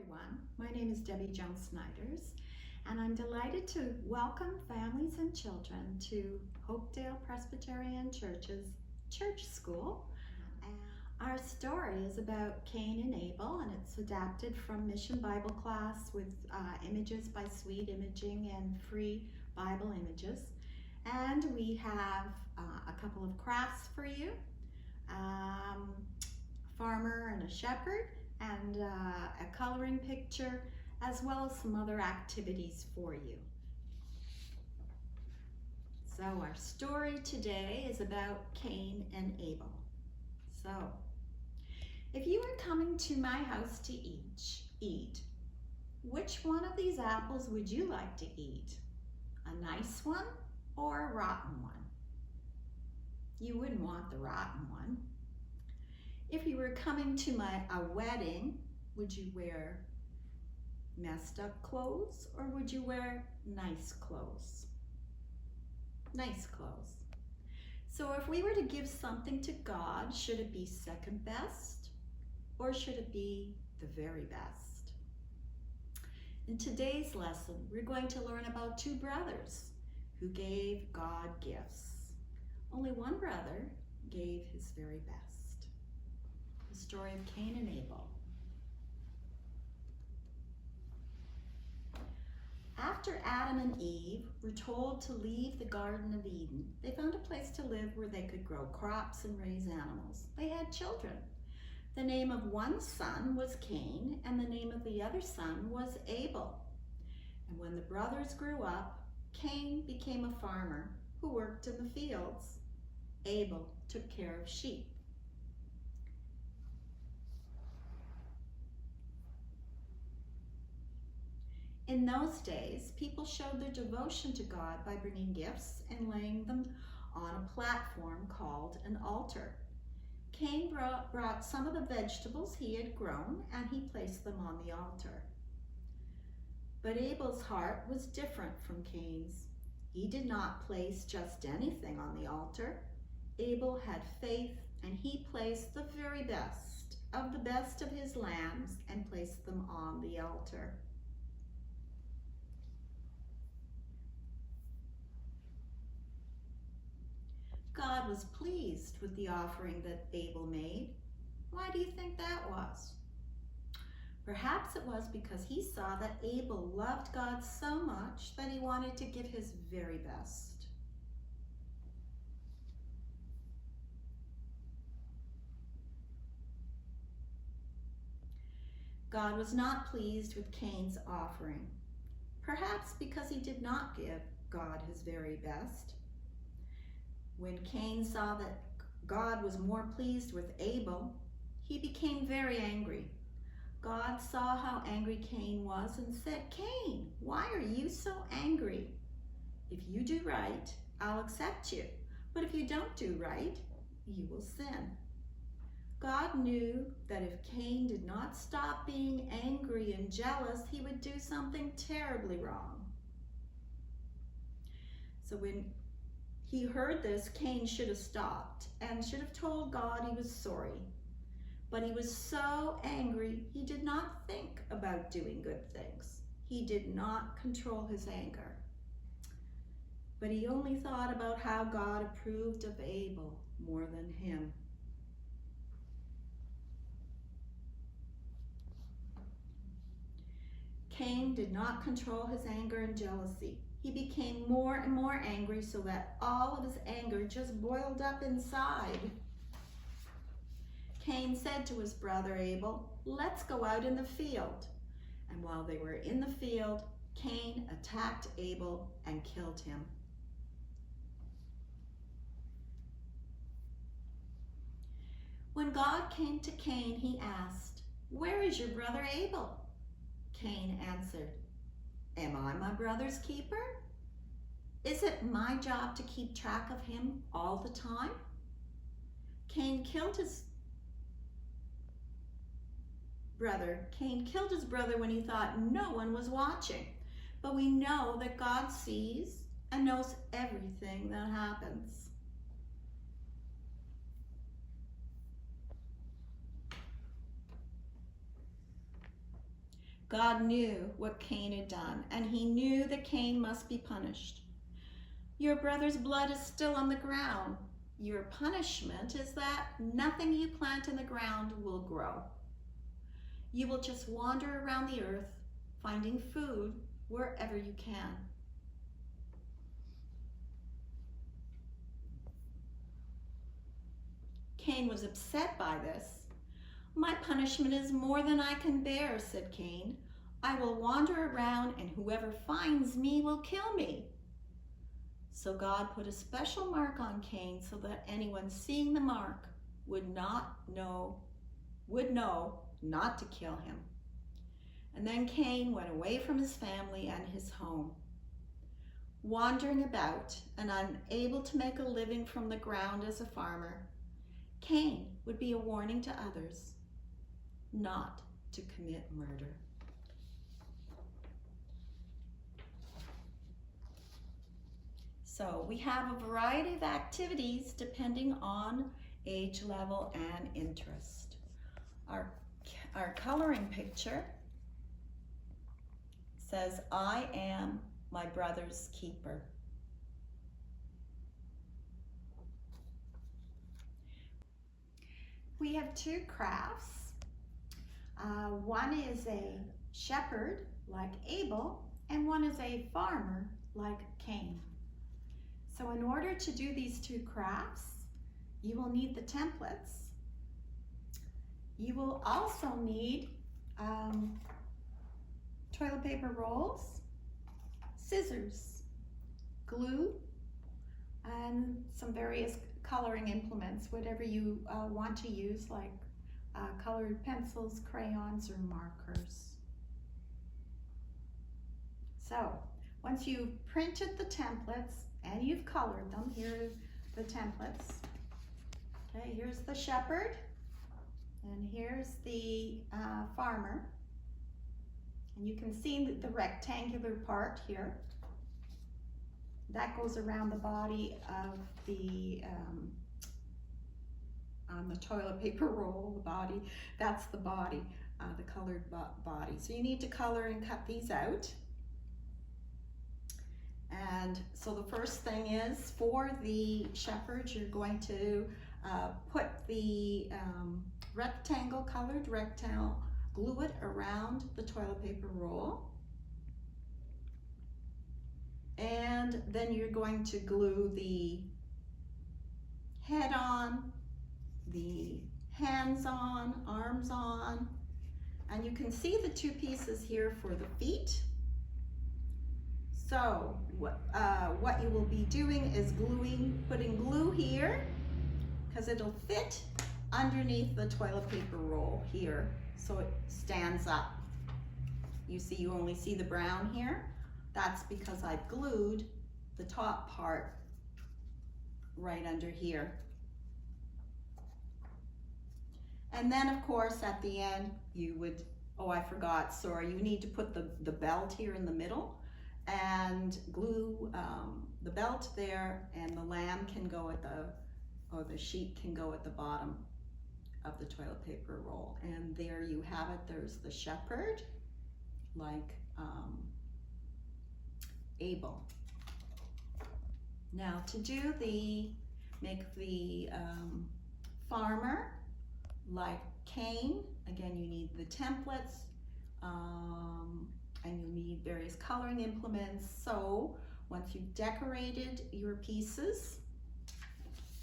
everyone. My name is Debbie Jones-Snyders, and I'm delighted to welcome families and children to Hopedale Presbyterian Church's Church School. Our story is about Cain and Abel, and it's adapted from Mission Bible class with images by Sweet Imaging and free Bible images. And we have a couple of crafts for you, a farmer and a shepherd, and a coloring picture, as well as some other activities for you. So our story today is about Cain and Abel. So, if you were coming to my house to eat, which one of these apples would you like to eat? A nice one or a rotten one? You wouldn't want the rotten one. If you were coming to a wedding, would you wear messed up clothes or would you wear nice clothes? Nice clothes. So if we were to give something to God, should it be second best or should it be the very best? In today's lesson, we're going to learn about two brothers who gave God gifts. Only one brother gave his very best. The story of Cain and Abel. After Adam and Eve were told to leave the Garden of Eden, they found a place to live where they could grow crops and raise animals. They had children. The name of one son was Cain, and the name of the other son was Abel. And when the brothers grew up, Cain became a farmer who worked in the fields. Abel took care of sheep. In those days, people showed their devotion to God by bringing gifts and laying them on a platform called an altar. Cain brought some of the vegetables he had grown and he placed them on the altar. But Abel's heart was different from Cain's. He did not place just anything on the altar. Abel had faith and he placed the very best of his lambs and placed them on the altar. God was pleased with the offering that Abel made. Why do you think that was? Perhaps it was because he saw that Abel loved God so much that he wanted to give his very best. God was not pleased with Cain's offering, perhaps because he did not give God his very best. When Cain saw that God was more pleased with Abel, he became very angry. God saw how angry Cain was and said, "Cain, why are you so angry? If you do right, I'll accept you. But if you don't do right, you will sin." God knew that if Cain did not stop being angry and jealous, he would do something terribly wrong. So when he heard this, Cain should have stopped and should have told God he was sorry. But he was so angry, he did not think about doing good things. He did not control his anger. But he only thought about how God approved of Abel more than him. Cain did not control his anger and jealousy. He became more and more angry so that all of his anger just boiled up inside. Cain said to his brother Abel, "Let's go out in the field." And while they were in the field, Cain attacked Abel and killed him. When God came to Cain, he asked, "Where is your brother Abel?" Cain answered, "Am I my brother's keeper? Is it my job to keep track of him all the time?" Cain killed his brother when he thought no one was watching. But we know that God sees and knows everything that happens. God knew what Cain had done, and he knew that Cain must be punished. Your brother's blood is still on the ground. Your punishment is that nothing you plant in the ground will grow. You will just wander around the earth, finding food wherever you can. Cain was upset by this. My punishment is more than I can bear, said Cain. I will wander around, and whoever finds me will kill me. So God put a special mark on Cain so that anyone seeing the mark would know not to kill him. And then Cain went away from his family and his home. Wandering about and unable to make a living from the ground as a farmer, Cain would be a warning to others not to commit murder. So we have a variety of activities depending on age level and interest. Our coloring picture says, I am my brother's keeper. We have two crafts. One is a shepherd like Abel, and one is a farmer like Cain. So in order to do these two crafts, you will need the templates. You will also need toilet paper rolls, scissors, glue, and some various coloring implements, whatever you want to use, like colored pencils, crayons, or markers. So once you've printed the templates and you've colored them, here are the templates. Okay, here's the shepherd, and here's the farmer. And you can see the rectangular part here. That goes around the body of the on the toilet paper roll, the body. That's the body, the colored body. So you need to color and cut these out. And so the first thing is, for the shepherd, you're going to put the colored rectangle, glue it around the toilet paper roll. And then you're going to glue the head on, the hands on, arms on, and you can see the two pieces here for the feet. So what you will be doing is putting glue here, because it'll fit underneath the toilet paper roll here, so it stands up. You see, you only see the brown here. That's because I've glued the top part right under here. And then of course at the end you would, oh I forgot, sorry, you need to put the belt here in the middle and glue the belt there, and the lamb can go at the sheep can go at the bottom of the toilet paper roll. And there you have it, there's the shepherd, like Abel. Now to make the farmer like Cain, again you need the templates and you need various coloring implements. So once you've decorated your pieces,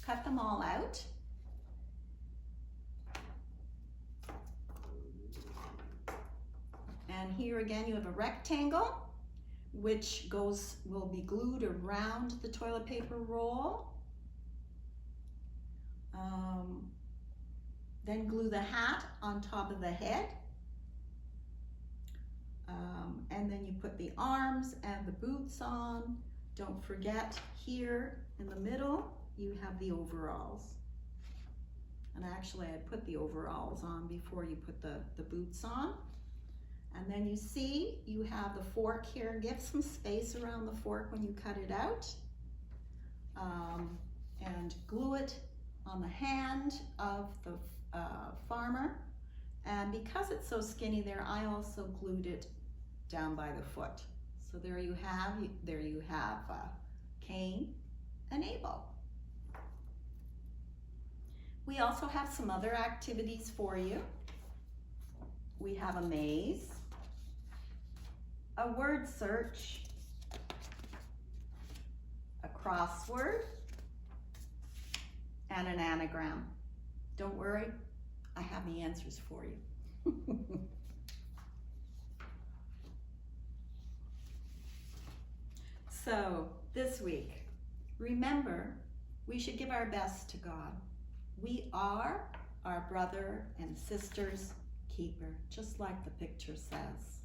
cut them all out. And here again you have a rectangle which will be glued around the toilet paper roll. Then glue the hat on top of the head. And then you put the arms and the boots on. Don't forget, here in the middle you have the overalls. And actually I put the overalls on before you put the boots on. And then you see you have the fork here. Give some space around the fork when you cut it out. And glue it on the hand of the farmer. And because it's so skinny there, I also glued it down by the foot. So there you have Cain and Abel. We also have some other activities for you. We have a maze, a word search, a crossword, and an anagram. Don't worry, I have the answers for you. So this week, remember, we should give our best to God. We are our brother and sister's keeper, just like the picture says.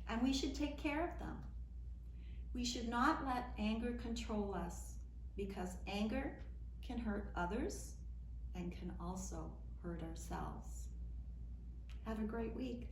And we should take care of them. We should not let anger control us, because anger can hurt others and can also hurt ourselves. Have a great week.